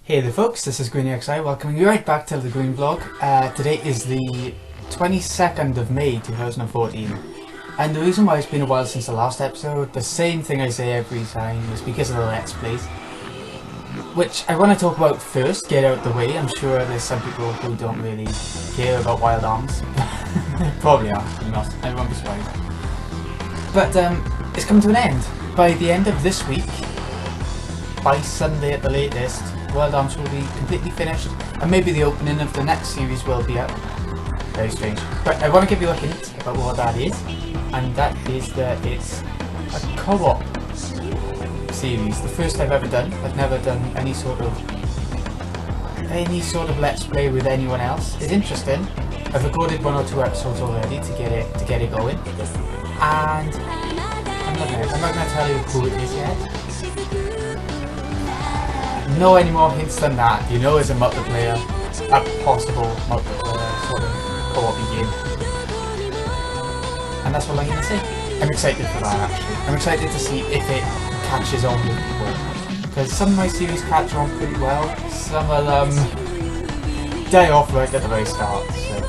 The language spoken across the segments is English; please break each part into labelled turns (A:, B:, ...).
A: Hey there folks, this is XIII welcoming you right back to the Green Vlog. Today is the 22nd of May 2014, and the reason why it's been a while since the last episode, the same thing I say every time, is because of the Let's Plays, which I want to talk about first, get out of the way. I'm sure there's some people who don't really care about Wild Arms. Probably are, I won't be surprised. But it's come to an end. By the end of this week, by Sunday at the latest, Wild Arms will be completely finished, and maybe the opening of the next series will be out. Very strange. But I want to give you a hint about what that is, and that is that it's a co-op series. The first I've ever done. I've never done any sort of Let's Play with anyone else. It's interesting. I've recorded 1 or 2 episodes already to get it going, and I'm not gonna tell you who it is yet. No any more hints than that. You know it's a multiplayer, a possible multiplayer sort of co-op game. And that's what I'm going to say. I'm excited for that actually. I'm excited to see if it catches on with people. Because some of my series catch on pretty well, some of them die off right at the very start, so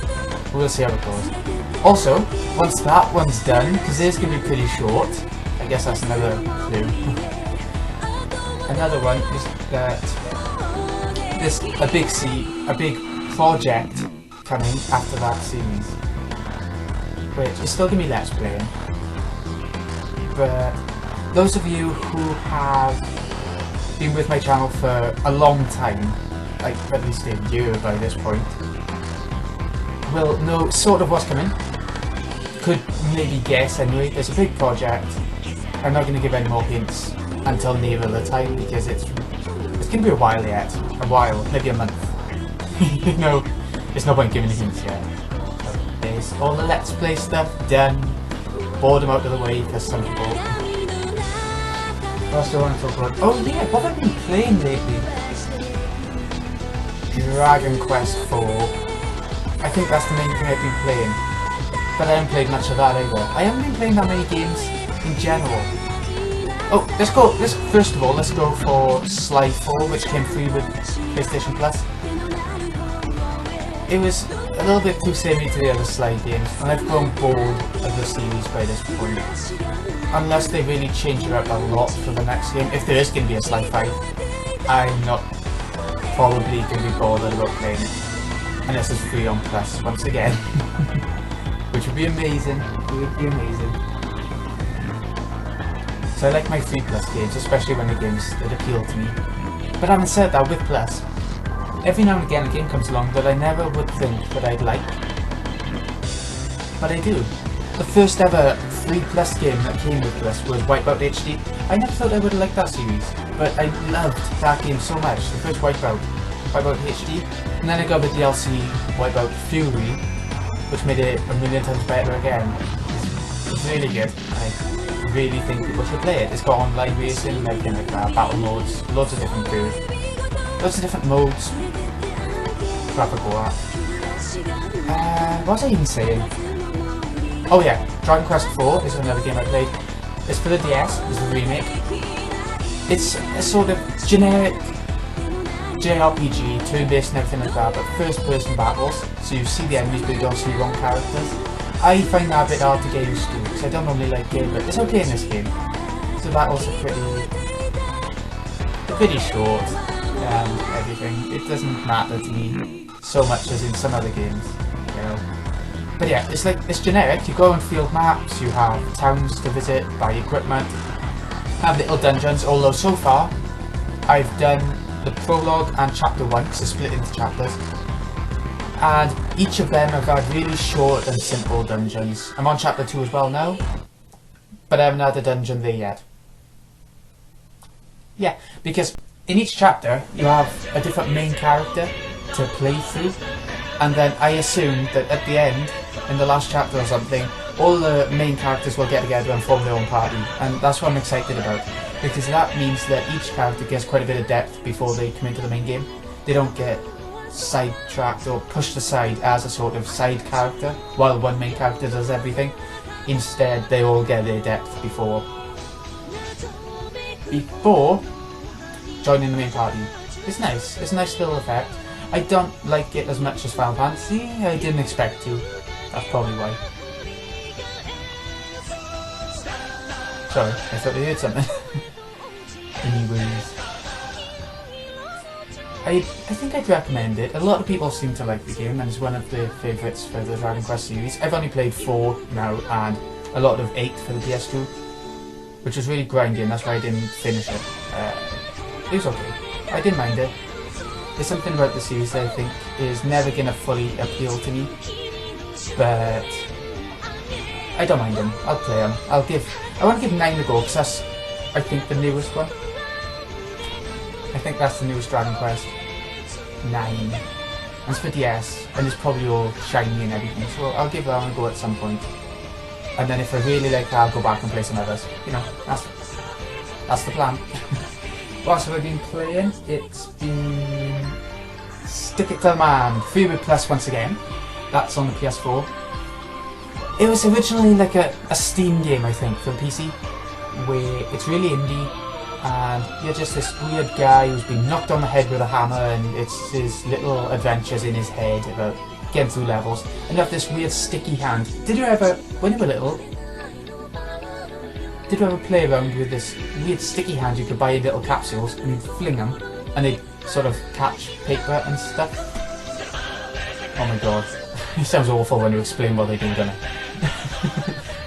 A: we'll see how it goes. Also, once that one's done, because it's going to be pretty short, I guess that's another clue. Another one is that there's a big project coming after that series, which is still going to be Let's Playing. But those of you who have been with my channel for a long time, like at least a year by this point, will know sort of what's coming. Could maybe guess anyway. There's a big project. I'm not going to give any more hints until nearer the time, because it's going to be a while yet. A while, maybe a month. You know, there's no point giving hints yet. So there's all the Let's Play stuff done. Boredom out of the way for some people. What else do I want to talk about? Oh yeah, what have I been playing lately? Dragon Quest IV. I think that's the main thing I've been playing. But I haven't played much of that either. I haven't been playing that many games in general. Oh, let's go for Sly 4, which came free with PlayStation Plus. It was a little bit too samey to the other Sly games, and I've grown bored of the series by this point. Unless they really change it up a lot for the next game. If there is going to be a Sly 5, I'm not probably going to be bothered about playing it. Unless it's free on Plus once again. Which would be amazing. It would be amazing. So I like my free Plus games, especially when they're games that appeal to me. But having said that, with Plus, every now and again a game comes along that I never would think that I'd like. But I do. The first ever free Plus game that came with Plus was Wipeout HD. I never thought I would have liked that series, but I loved that game so much. The first Wipeout HD, and then I got the DLC Wipeout Fury, which made it a million times better again. It's really good. I really think people should play it. It's got online racing and everything like that, battle modes, loads of different food, loads of different modes. Crap I go at. What was I even saying? Oh yeah, Dragon Quest IV is another game I played. It's for the DS, it's a remake. It's a sort of generic JRPG, turn-based and everything like that, but first-person battles, so you see the enemies but you don't see your own characters. I find that a bit hard to get used to, because I don't normally like game, but it's okay in this game. The battles are pretty short and everything. It doesn't matter to me so much as in some other games, you know. But yeah, it's generic. You go on field maps, you have towns to visit, buy equipment, have little dungeons, although so far I've done the prologue and chapter 1, because it's split into chapters. And each of them have got really short and simple dungeons. I'm on chapter 2 as well now, but I haven't had a dungeon there yet. Yeah, because in each chapter you have a different main character to play through, and then I assume that at the end, in the last chapter or something, all the main characters will get together and form their own party, and that's what I'm excited about, because that means that each character gets quite a bit of depth before they come into the main game. They don't get sidetracked or pushed aside as a sort of side character while one main character does everything. Instead, they all get their depth before joining the main party. It's nice. It's a nice little effect. I don't like it as much as Final Fantasy. I didn't expect to. That's probably why. Sorry, I thought I heard something. Anyways. I think I'd recommend it. A lot of people seem to like the game, and it's one of their favourites for the Dragon Quest series. I've only played 4 now, and a lot of 8 for the PS2, which was really grinding. That's why I didn't finish it. It was okay. I didn't mind it. There's something about the series that I think is never going to fully appeal to me, but I don't mind them. I'll play them. I want to give 9 a go, because that's, I think, the newest one. I think that's the newest Dragon Quest. 9. And it's for DS, and it's probably all shiny and everything, so I'll give that one a go at some point. And then if I really like that, I'll go back and play some others. You know, that's the plan. What else have I been playing? It's been Stick It to the Man, Freeway Plus once again. That's on the PS4. It was originally like a Steam game, I think, for the PC, where it's really indie, and you're just this weird guy who's been knocked on the head with a hammer, and it's his little adventures in his head about getting through levels. And you have this weird sticky hand. Did you ever, when you were little, did you ever play around with this weird sticky hand? You could buy little capsules and you'd fling them, and they'd sort of catch paper and stuff. Oh my god, it sounds awful when you explain what they do, doesn't it?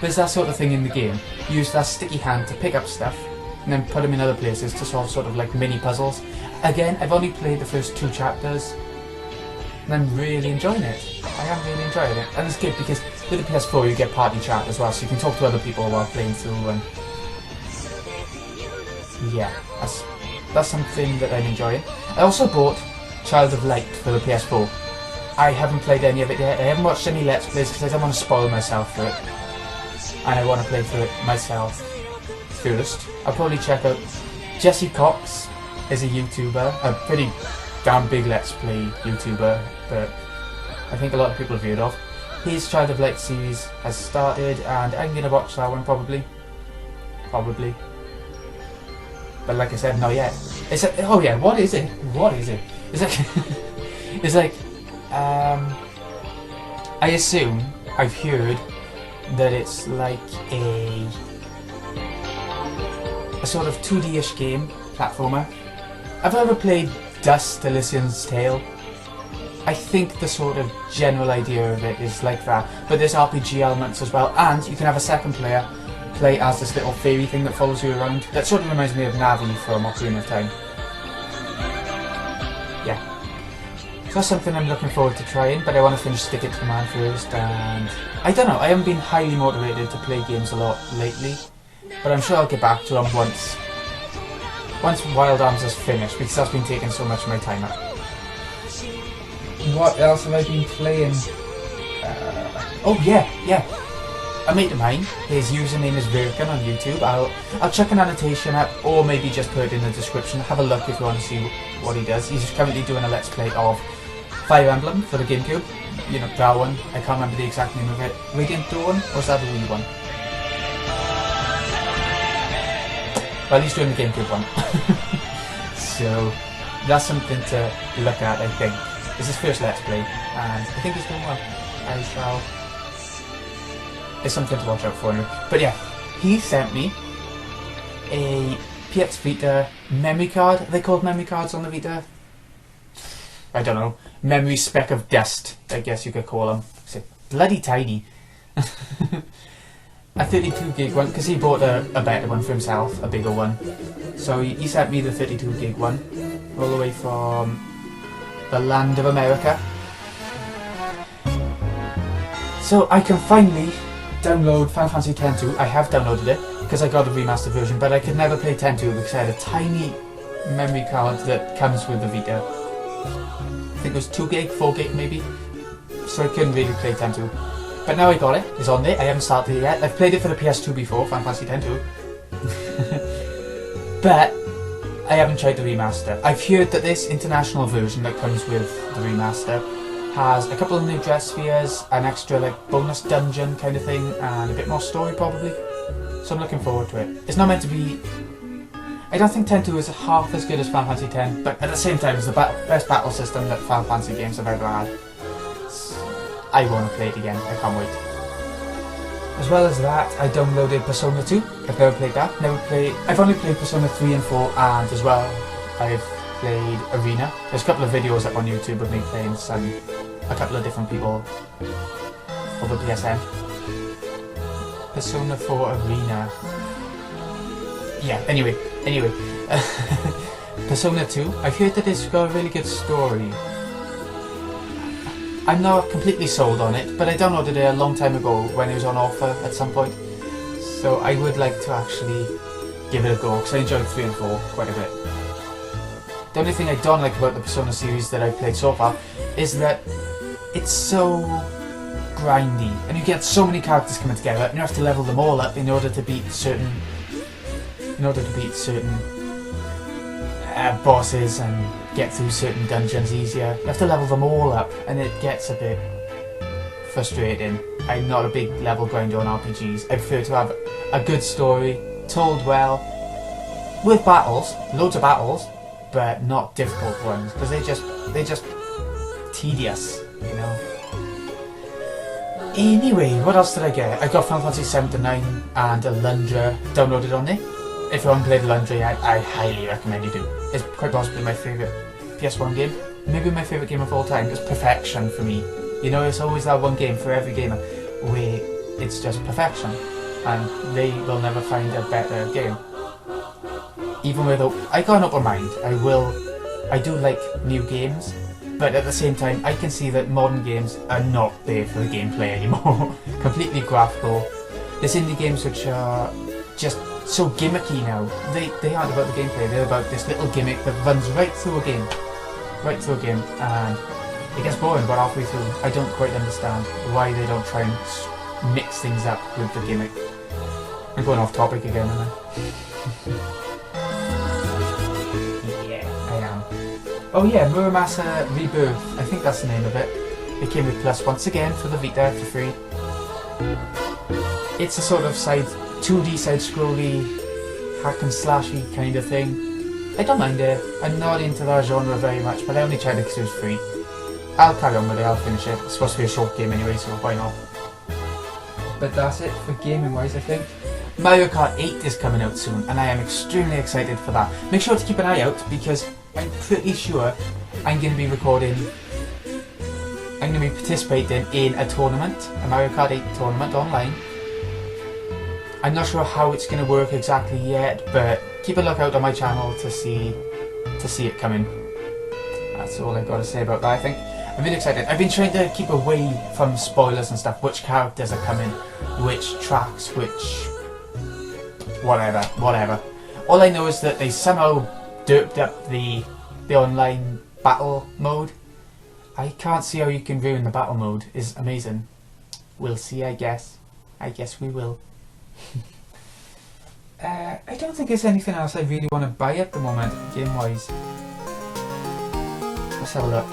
A: There's that sort of thing in the game. You use that sticky hand to pick up stuff, and then put them in other places to solve sort of like mini puzzles. Again, I've only played the first 2 chapters, and I'm really enjoying it. I am really enjoying it, and it's good because with the PS4 you get party chat as well, so you can talk to other people while playing through, and yeah, that's something that I'm enjoying. I also bought Child of Light for the PS4. I haven't played any of it yet. I haven't watched any Let's Plays because I don't want to spoil myself for it, and I want to play through it myself first. I'll probably check out Jesse Cox is a YouTuber, a pretty damn big Let's Play YouTuber, but I think a lot of people have heard of. His Child of Light series has started, and I'm going to watch that one probably. But like I said, not yet. It's like, oh yeah, what is it? It's like, it's like, I assume, I've heard that it's like a sort of 2D-ish game, platformer. Have I ever played Dust Elysian's Tale? I think the sort of general idea of it is like that, but there's RPG elements as well, and you can have a second player play as this little fairy thing that follows you around. That sort of reminds me of Navi from Ocarina of Time. Yeah. So that's something I'm looking forward to trying, but I want to finish Stick It to the Man first, and I don't know, I haven't been highly motivated to play games a lot lately, but I'm sure I'll get back to them once Wild Arms is finished, because that's been taking so much of my time up. What else have I been playing? Oh yeah. A mate of mine, his username is Lookin on YouTube. I'll chuck an annotation up, or maybe just put it in the description. Have a look if you want to see what he does. He's currently doing a Let's Play of Fire Emblem for the GameCube. You know, that one. I can't remember the exact name of it. Radiant Dawn, or is that the Wii one? Well, he's doing the GameCube one. So, that's something to look at, I think. It's his first Let's Play, and I think he's doing well. It's something to watch out for anyway. But yeah, he sent me a PS Vita memory card. Are they called memory cards on the Vita? I don't know. Memory speck of dust, I guess you could call them. It's bloody tiny. A 32 gig one, because he bought a better one for himself, a bigger one. So he sent me the 32 gig one, all the way from the land of America. So I can finally download Final Fantasy X-2. I have downloaded it because I got the remastered version, but I could never play X-2 because I had a tiny memory card that comes with the Vita. I think it was 2 gig, 4 gig maybe, so I couldn't really play X-2. But now I got it, it's on there. I haven't started it yet. I've played it for the PS2 before, Final Fantasy X-2. But I haven't tried the remaster. I've heard that this international version that comes with the remaster has a couple of new dress spheres, an extra like bonus dungeon kind of thing, and a bit more story probably. So I'm looking forward to it. It's not meant to be... I don't think 10-2 is half as good as Final Fantasy X, but at the same time, it's the best battle system that Final Fantasy games have ever had. I want to play it again. I can't wait. As well as that, I downloaded Persona 2. I've never played that. I've only played Persona 3 and 4, and as well, I've played Arena. There's a couple of videos up on YouTube of me playing a couple of different people for the PSN. Persona 4 Arena. Yeah, anyway. Persona 2, I've heard that it's got a really good story. I'm not completely sold on it, but I downloaded it a long time ago when it was on offer at some point. So I would like to actually give it a go, because I enjoyed 3 and 4 quite a bit. The only thing I don't like about the Persona series that I've played so far is that it's so grindy, and you get so many characters coming together, and you have to level them all up in order to beat certain bosses and get through certain dungeons easier. You have to level them all up, and it gets a bit frustrating. I'm not a big level grinder on RPGs. I prefer to have a good story, told well, with battles, loads of battles, but not difficult ones, because they're just tedious, you know. Anyway, what else did I get? I got Final Fantasy 7 to 9 and Alundra downloaded on there. If you haven't played Alundra yet, I highly recommend you do. It's quite possibly my favourite PS1 game. Maybe my favourite game of all time. It's perfection for me. You know, it's always that one game for every gamer where it's just perfection. And they will never find a better game. Even with I got an open mind. I do like new games, but at the same time, I can see that modern games are not there for the gameplay anymore. Completely graphical. There's indie games which are just so gimmicky now. They aren't about the gameplay, they're about this little gimmick that runs right through a game, and it gets boring about halfway through. I don't quite understand why they don't try and mix things up with the gimmick. I'm going off topic again, aren't I? Yeah, I am. Oh yeah, Muramasa Rebirth, I think that's the name of it. It came with Plus once again for the Vita for free. It's a sort of 2D side-scrolly, hack and slashy kind of thing. I don't mind it. I'm not into that genre very much, but I only tried it because it was free. I'll carry on with it, I'll finish it. It's supposed to be a short game anyway, so why not? But that's it for gaming-wise, I think. Mario Kart 8 is coming out soon, and I am extremely excited for that. Make sure to keep an eye out, because I'm pretty sure I'm going to be participating in a tournament, a Mario Kart 8 tournament online. I'm not sure how it's going to work exactly yet, but keep a lookout on my channel to see it coming. That's all I've got to say about that, I think. I'm really excited. I've been trying to keep away from spoilers and stuff, which characters are coming, which tracks, which... whatever. All I know is that they somehow derped up the online battle mode. I can't see how you can ruin the battle mode. It's amazing. We'll see, I guess. I guess we will. I don't think there's anything else I really want to buy at the moment, game-wise. Let's have a look.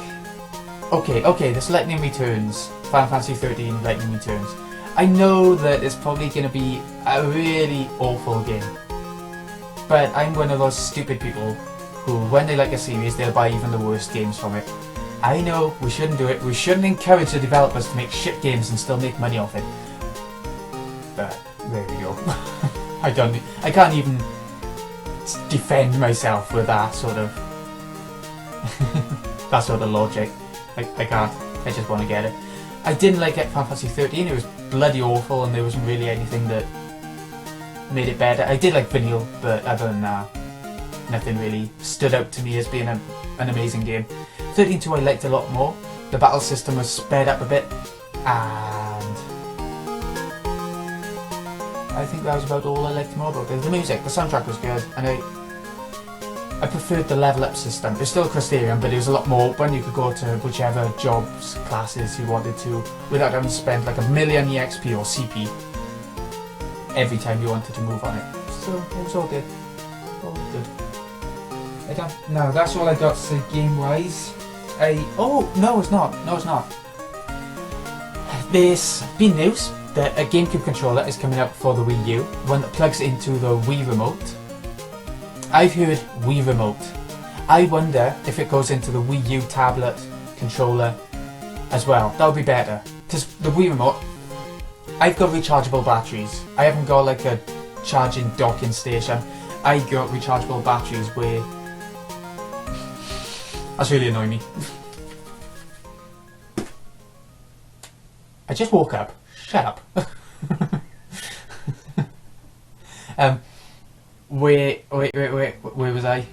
A: Okay, this Lightning Returns. Final Fantasy XIII Lightning Returns. I know that it's probably going to be a really awful game. But I'm one of those stupid people who, when they like a series, they'll buy even the worst games from it. I know, we shouldn't do it. We shouldn't encourage the developers to make shit games and still make money off it. But there we go. I can't even defend myself with that sort of that sort of logic. I can't. I just want to get it. I didn't like Final Fantasy XIII. It was bloody awful, and there wasn't really anything that made it better. I did like Vanille, but other than that, nothing really stood out to me as being an amazing game. 13.2 I liked a lot more. The battle system was sped up a bit, and I think that was about all I liked more about it. The music, the soundtrack was good, and I preferred the level up system. It was still Crystarium, but it was a lot more open. You could go to whichever jobs, classes you wanted to, without having to spend like 1,000,000 EXP or CP every time you wanted to move on it. So it was all good. All good. No, that's all I got to say game-wise. Oh, no it's not. No, it's not. There's been news that a GameCube controller is coming out for the Wii U, one that plugs into the Wii remote. I've heard Wii Remote. I wonder if it goes into the Wii U tablet controller as well. That would be better. Because the Wii Remote, I've got rechargeable batteries. I haven't got like a charging docking station. I got rechargeable batteries where... That's really annoying me. I just woke up. Shut up. Where was I?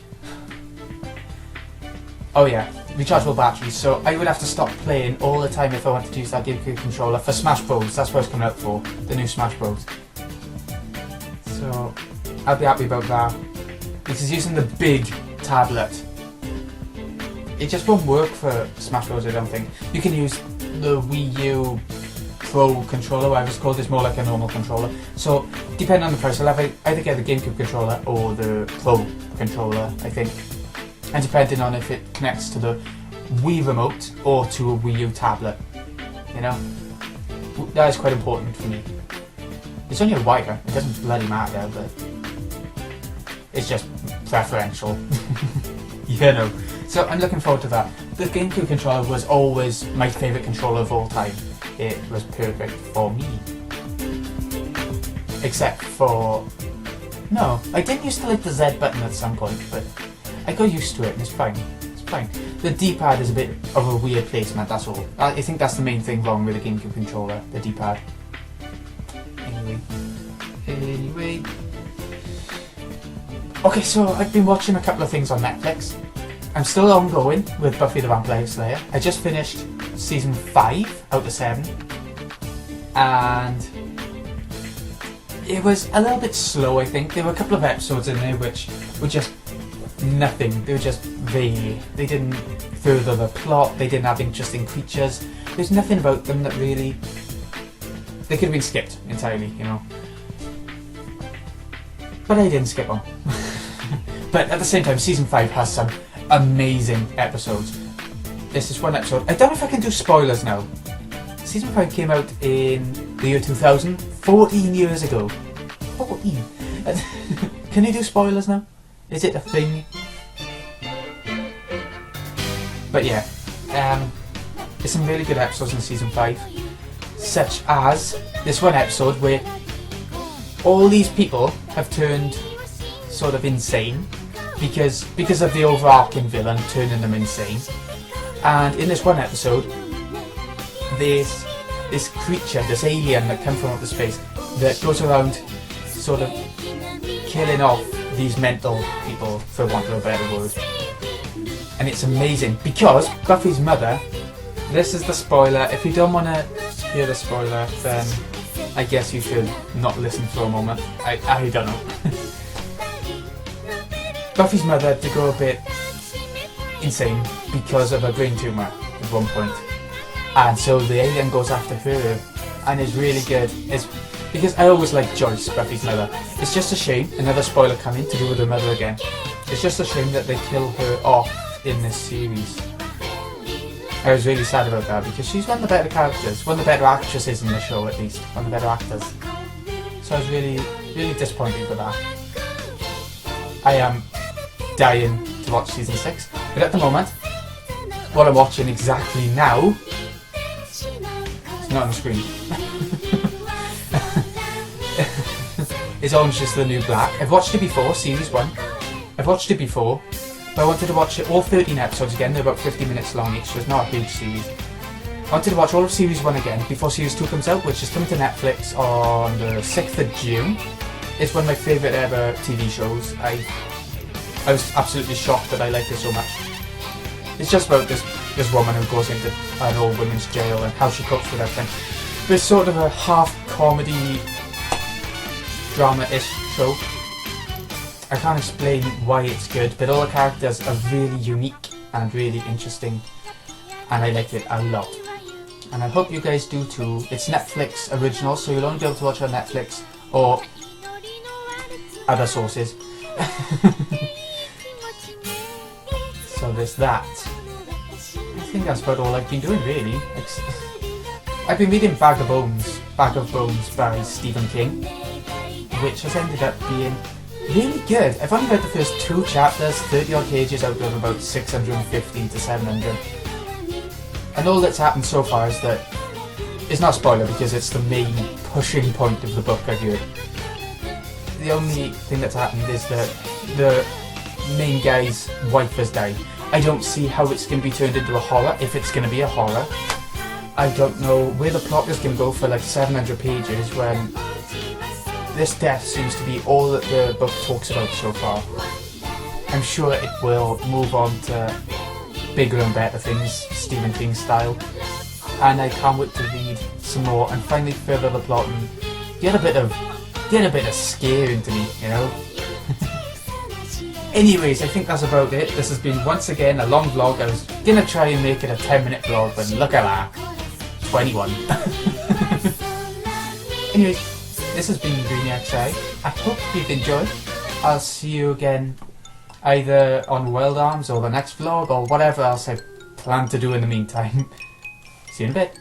A: Oh yeah, rechargeable batteries. So I would have to stop playing all the time if I wanted to use that GameCube controller for Smash Bros. That's what it's coming out for, the new Smash Bros. So I'll be happy about that. Because using the big tablet, it just won't work for Smash Bros. I don't think. You can use the Wii U Pro controller, whatever it's called. It's more like a normal controller. So depending on the price, I'll either get the GameCube controller or the Pro controller, I think. And depending on if it connects to the Wii Remote or to a Wii U tablet, you know, that is quite important for me. It's only a wire, it doesn't bloody matter, but it's just preferential, you know. So I'm looking forward to that. The GameCube controller was always my favourite controller of all time. It was perfect for me. Except for... No, I did used to like the Z button at some point, but I got used to it and it's fine. It's fine. The D-pad is a bit of a weird placement, that's all. I think that's the main thing wrong with the GameCube controller, the D-pad. Anyway. Okay, so I've been watching a couple of things on Netflix. I'm still ongoing with Buffy the Vampire Slayer. I just finished season 5 out of 7. And it was a little bit slow, I think. There were a couple of episodes in there which were just nothing. They were just vague. They didn't further the plot. They didn't have interesting creatures. There's nothing about them that really... They could have been skipped entirely, you know. But I didn't skip them. But at the same time, season 5 has some amazing episodes. This is one episode. I don't know if I can do spoilers now. Season 5 came out in the year 2000, 14 years ago. 14. Can you do spoilers now? Is it a thing? But yeah, there's some really good episodes in season 5. Such as this one episode where all these people have turned sort of insane because of the overarching villain turning them insane. And in this one episode, there's this creature, this alien that comes from outer space that goes around sort of killing off these mental people, for want of a better word. And it's amazing because Buffy's mother, this is the spoiler. If you don't want to hear the spoiler, then I guess you should not listen for a moment. I don't know. Buffy's mother to go a bit insane because of a brain tumour at one point. And so the alien goes after her and is really good. It's because I always like Joyce, Buffy's mother. It's just a shame, another spoiler coming to do with her mother again. It's just a shame that they kill her off in this series. I was really sad about that because she's one of the better characters, one of the better actresses in the show at least, one of the better actors. So I was really, really disappointed with that. I am dying to watch season 6, but at the moment, what I'm watching exactly now, it's not on the screen. It's Orange is the New Black. I've watched it before, series 1. I've watched it before, but I wanted to watch it all 13 episodes again. They're about 50 minutes long each, so it's not a huge series. I wanted to watch all of series 1 again before series 2 comes out, which is coming to Netflix on the 6th of June. It's one of my favourite ever TV shows. I was absolutely shocked that I liked it so much. It's just about this woman who goes into an old women's jail and how she copes with everything. There's sort of a half comedy, drama-ish show. I can't explain why it's good, but all the characters are really unique and really interesting, and I like it a lot. And I hope you guys do too. It's Netflix original, so you'll only be able to watch it on Netflix or other sources. So there's that. I think that's about all I've been doing really. I've been reading Bag of Bones by Stephen King, which has ended up being really good. I've only read the first 2 chapters, 30 odd pages out of about 650 to 700. And all that's happened so far is that it's not a spoiler because it's the main pushing point of the book, I've heard. The only thing that's happened is that the main guy's wife has died. I don't see how it's going to be turned into a horror, if it's going to be a horror. I don't know where the plot is going to go for like 700 pages when this death seems to be all that the book talks about so far. I'm sure it will move on to bigger and better things, Stephen King style. And I can't wait to read some more and finally further the plot and get a bit of scare into me, you know? Anyways, I think that's about it. This has been once again a long vlog. I was gonna try and make it a 10-minute vlog, but look at that. 21. Anyways, this has been Greeny XIII. I hope you've enjoyed. I'll see you again either on World Arms or the next vlog or whatever else I plan to do in the meantime. See you in a bit.